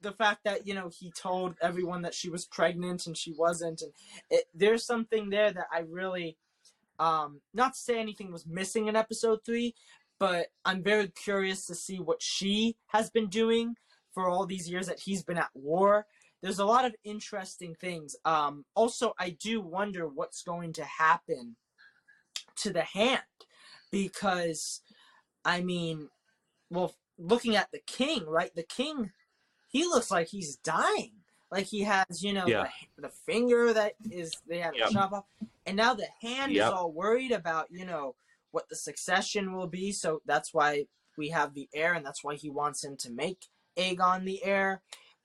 the fact that he told everyone that she was pregnant and she wasn't, and there's something there that I really, not to say anything was missing in episode 3, but I'm very curious to see what she has been doing for all these years that he's been at war. There's a lot of interesting things. Also, I do wonder what's going to happen to the hand, because I mean, well, looking at the king, right? The king, he looks like he's dying. Like he has, Yeah. the finger that they had to Yep. chop off, and now the hand is Yep. all worried about, what the succession will be. So that's why we have the heir, and that's why he wants him to make Aegon the heir.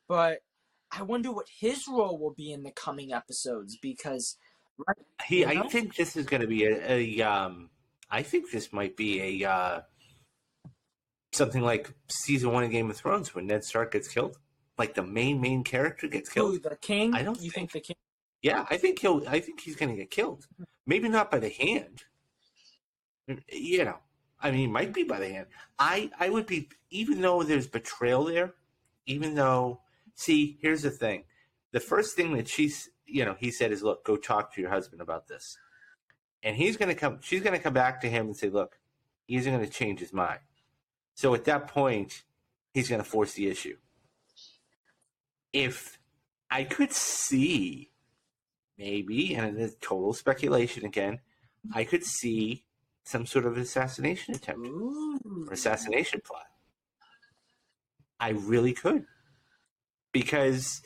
But I wonder what his role will be in the coming episodes, because I think this is going to be I think this might be a something like season 1 of Game of Thrones when Ned Stark gets killed, like the main character gets killed. Who, the king? I don't You think the king? Yeah, I think he's going to get killed. Maybe not by the hand. I mean, it might be by the hand. I would be, even though there's betrayal there, even though, see, here's the thing. The first thing that he said is, look, go talk to your husband about this. And she's going to come back to him and say, look, he isn't going to change his mind. So at that point, he's going to force the issue. If I could see, maybe, and it is total speculation again, I could see some sort of assassination attempt or assassination plot. I really could. Because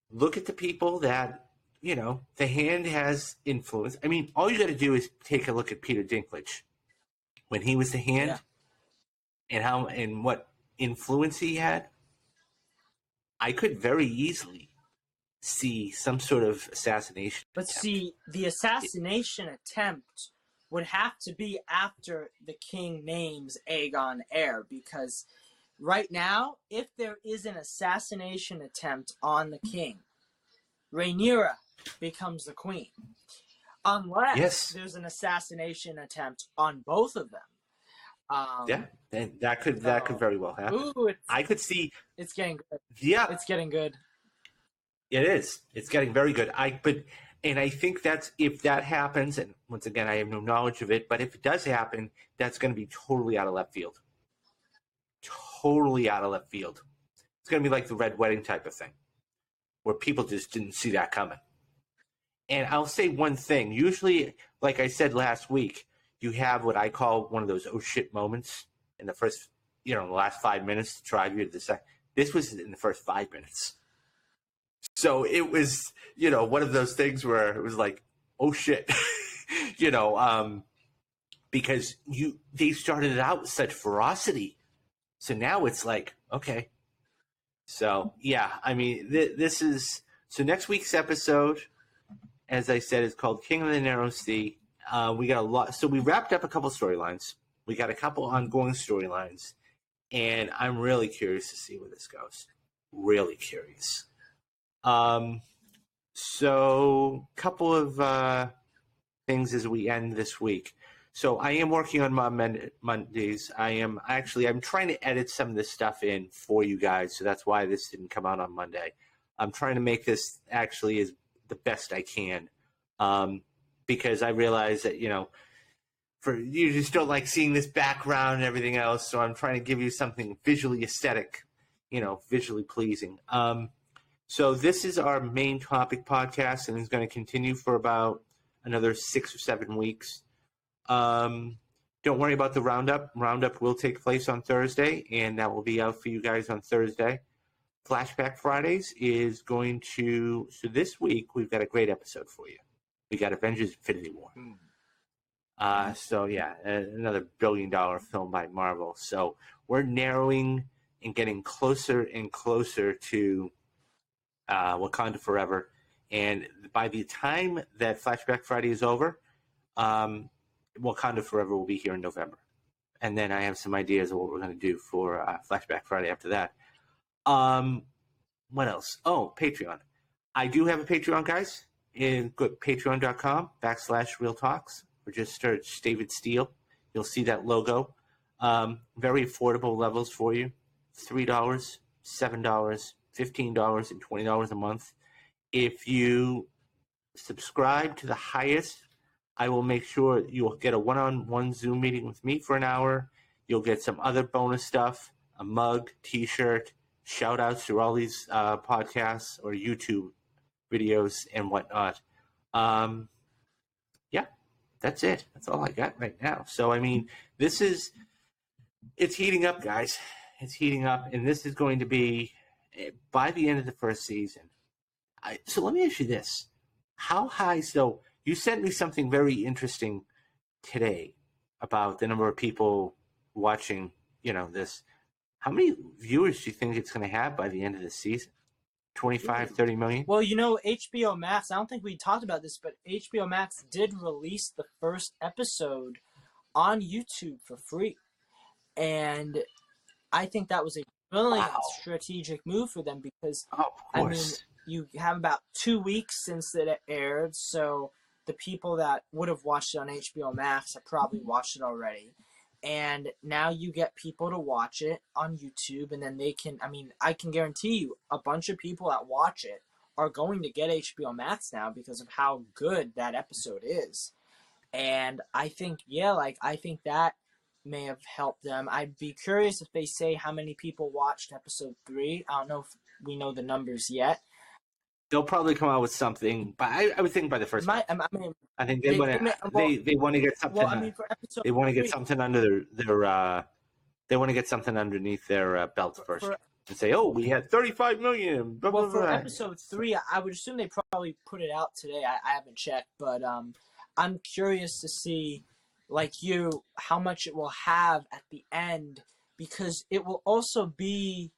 look at the people that, the hand has influence. I mean, all you got to do is take a look at Peter Dinklage. When he was the hand, and what influence he had, I could very easily see some sort of assassination But attempt. see, the assassination attempt would have to be after the king names Aegon heir, because right now, if there is an assassination attempt on the king, Rhaenyra becomes the queen. Unless there's an assassination attempt on both of them. And that could very well happen. Ooh, I could see. It's getting good. Yeah, it's getting good. It is. It's getting very good. And I think that's, if that happens, and once again, I have no knowledge of it, but if it does happen, that's going to be totally out of left field. Totally out of left field. It's going to be like the Red Wedding type of thing, where people just didn't see that coming. And I'll say one thing. Usually, like I said last week, you have what I call one of those oh shit moments in the first, the last 5 minutes to drive you to the second. This was in the first 5 minutes. So it was, one of those things where it was like, oh shit, because they started it out with such ferocity. So now it's like, okay. So yeah, I mean, so next week's episode, as I said, is called King of the Narrow Sea. We got a lot. So we wrapped up a couple storylines. We got a couple ongoing storylines, and I'm really curious to see where this goes. Really curious. So couple of things as we end this week. So I am working on my Mondays. I'm trying to edit some of this stuff in for you guys. So that's why this didn't come out on Monday. I'm trying to make this actually as the best I can. Because I realize that, you just don't like seeing this background and everything else. So I'm trying to give you something visually aesthetic, visually pleasing. So this is our main topic podcast, and it's going to continue for about another 6 or 7 weeks. Don't worry about the roundup. Roundup will take place on Thursday, and that will be out for you guys on Thursday. Flashback Fridays is going to... So this week, we've got a great episode for you. We got Avengers Infinity War. So yeah, another billion-dollar film by Marvel. So we're narrowing and getting closer and closer to Wakanda Forever. And by the time that Flashback Friday is over, Wakanda Forever will be here in November. And then I have some ideas of what we're going to do for Flashback Friday after that. What else? Oh, Patreon. I do have a Patreon, guys. Go to patreon.com/Real Talks, or just search David Steele. You'll see that logo. Very affordable levels for you. $3, $7, $15 and $20 a month. If you subscribe to the highest, I will make sure you'll get a one-on-one Zoom meeting with me for an hour. You'll get some other bonus stuff, a mug, t-shirt, shout-outs to all these podcasts or YouTube videos and whatnot. Yeah, that's it. That's all I got right now. So, I mean, it's heating up, guys. It's heating up, and this is going to be, by the end of the first season. So let me ask you this. How high, so you sent me something very interesting today about the number of people watching, this. How many viewers do you think it's going to have by the end of the season? 25, 30 million? Well, HBO Max, I don't think we talked about this, but HBO Max did release the first episode on YouTube for free. And I think that was a brilliant strategic move for them because, of course. You have about 2 weeks since it aired, so the people that would have watched it on HBO Max have probably watched it already. And now you get people to watch it on YouTube, and then they can, I can guarantee you a bunch of people that watch it are going to get HBO Max now because of how good that episode is. And I think, I think that may have helped them. I'd be curious if they say how many people watched episode 3. I don't know if we know the numbers yet. They'll probably come out with something, but I would think by the first. I think they want to get something. Well, for episode they want to get 3, something under their. They want to get something underneath their belt first, and say, "Oh, we had 35 million." Blah, well, blah, for blah. episode 3, I would assume they probably put it out today. I haven't checked, but I'm curious to see, how much it will have at the end, because it will also be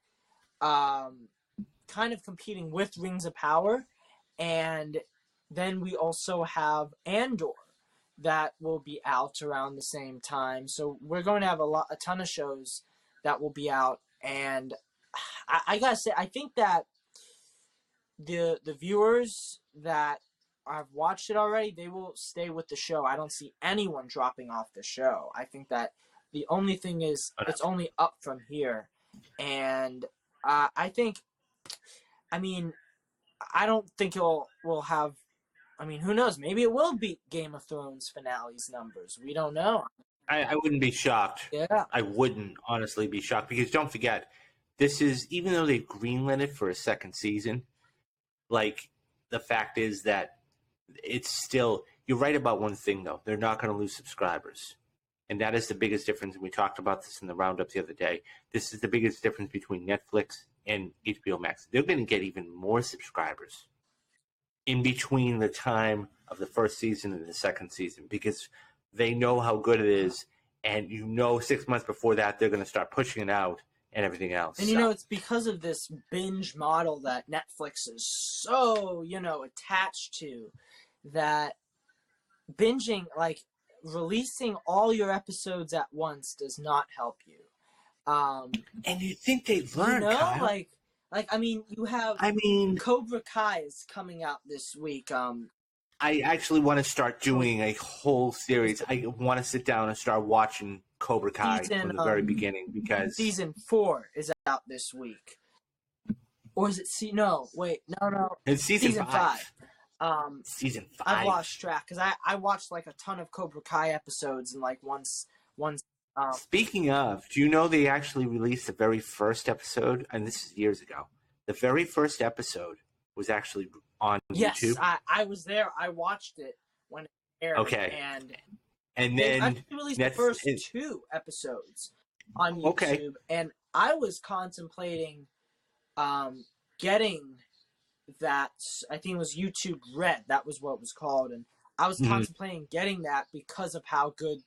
kind of competing with Rings of Power, and then we also have Andor that will be out around the same time. So we're going to have a ton of shows that will be out, and I gotta say, I think that the viewers that have watched it already, they will stay with the show. I don't see anyone dropping off the show. I think that the only thing is it's only up from here, and I think. I don't think we'll have. Who knows? Maybe it will beat Game of Thrones finale's numbers. We don't know. I wouldn't be shocked. Yeah. I wouldn't honestly be shocked because don't forget, this is, even though they've greenlit it for a second season, the fact is that it's still. You're right about one thing though. They're not going to lose subscribers. And that is the biggest difference. We talked about this in the roundup the other day. This is the biggest difference between Netflix and HBO Max. They're going to get even more subscribers in between the time of the first season and the second season because they know how good it is. And 6 months before that, they're going to start pushing it out and everything else. And, it's because of this binge model that Netflix is so, attached to, that binging, releasing all your episodes at once does not help you. And you think they've learned, Kyle. You have. Cobra Kai is coming out this week. I actually want to start doing a whole series. I want to sit down and start watching Cobra Kai from the very beginning because season 4 is out this week. Or is it? No. It's season 5. Season 5. I've lost track because I watched a ton of Cobra Kai episodes and once. Speaking of, do you know they actually released the very first episode? And this is years ago. The very first episode was actually on YouTube. Yes, I was there. I watched it when it aired. Okay. And they then actually released the first 2 episodes on YouTube. Okay. And I was contemplating getting that. I think it was YouTube Red. That was what it was called. And I was contemplating getting that because of how good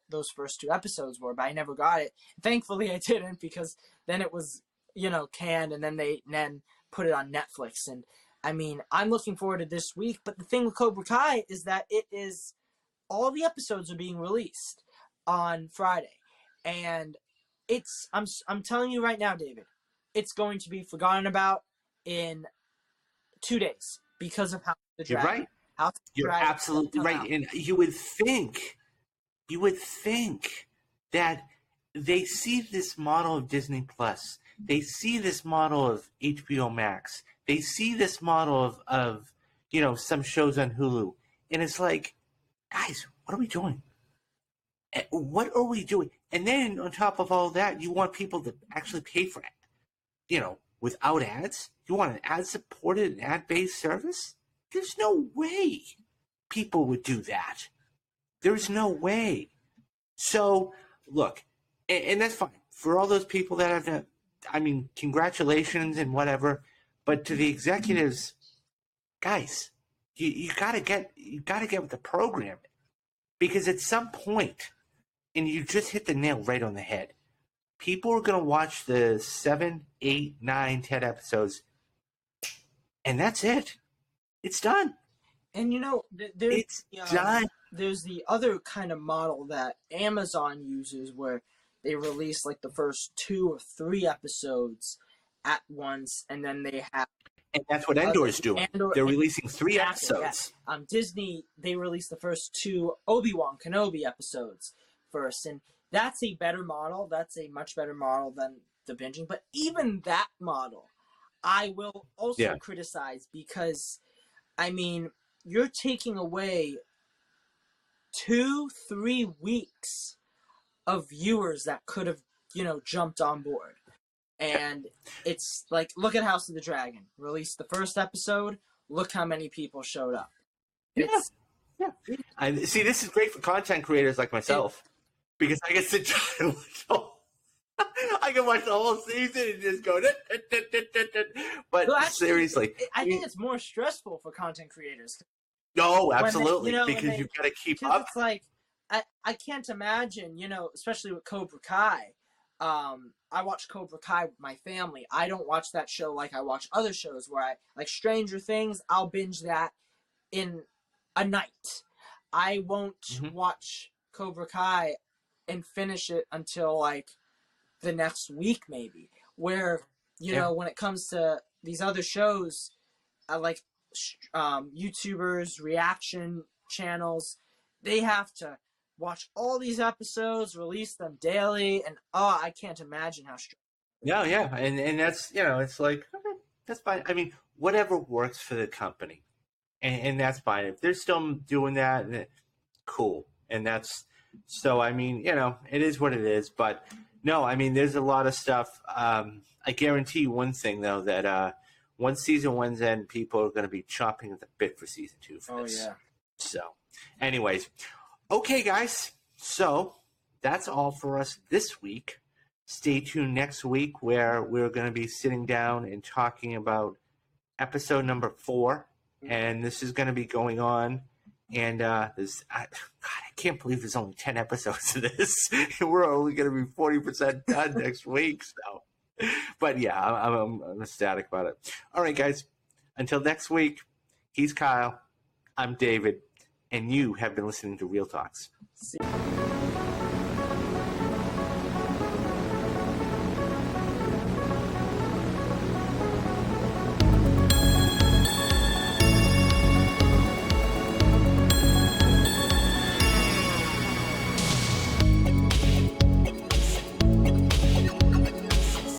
those first 2 episodes were, but I never got it. Thankfully, I didn't because then it was, canned, and then they put it on Netflix. And I'm looking forward to this week. But the thing with Cobra Kai is that all the episodes are being released on Friday, and I'm telling you right now, David, it's going to be forgotten about in 2 days because of how the You're right. You're absolutely right. Out. And you would think that they see this model of Disney Plus. they see this model of HBO Max. They see this model of some shows on Hulu. And it's like, guys, what are we doing? What are we doing? And then on top of all that, you want people to actually pay for it, without ads? You want an ad-supported, ad-based service? There's no way people would do that. There's no way. So, look, and that's fine. For all those people that have to, congratulations and whatever. But to the executives, guys, you gotta get with the program. Because at some point, and you just hit the nail right on the head, people are going to watch the 7, 8, 9, 10 episodes, and that's it. It's done. And It's done. There's the other kind of model that Amazon uses where they release like the first 2 or 3 episodes at once, and then they have. And that's what Andor's doing. They're releasing 3 episodes. Yeah. Disney, they released the first 2 Obi-Wan Kenobi episodes first, and that's a better model. That's a much better model than the binging. But even that model, I will also criticize because, you're taking away 2-3 weeks of viewers that could have, jumped on board. And it's like, look at House of the Dragon. Released the first episode. Look how many people showed up. Yeah. See, this is great for content creators like myself because I get to I can watch the whole season and just go. But seriously, I think it's more stressful for content creators. No, absolutely, because you've got to keep up. It's like I can't imagine, especially with Cobra Kai. I watch Cobra Kai with my family. I don't watch that show like I watch other shows where I like Stranger Things. I'll binge that in a night. I won't watch Cobra Kai and finish it until like the next week maybe. Where when it comes to these other shows, like YouTubers, reaction channels, they have to watch all these episodes, release them daily, and I can't imagine how stressful. Yeah, and that's it's like, okay, that's fine. Whatever works for the company, and that's fine. If they're still doing that, cool. And that's so. It is what it is. But no, there's a lot of stuff. I guarantee you one thing though, that once season 1's end, people are going to be chomping at the bit for season 2 for this. Yeah. So, anyways. Okay, guys, so that's all for us this week. Stay tuned next week where we're going to be sitting down and talking about episode number 4, and this is going to be going on. And I can't believe there's only 10 episodes of this. We're only going to be 40% done next week. So, but yeah, I'm ecstatic about it. All right, guys, until next week, he's Kyle. I'm David. And you have been listening to Real Talks. See you.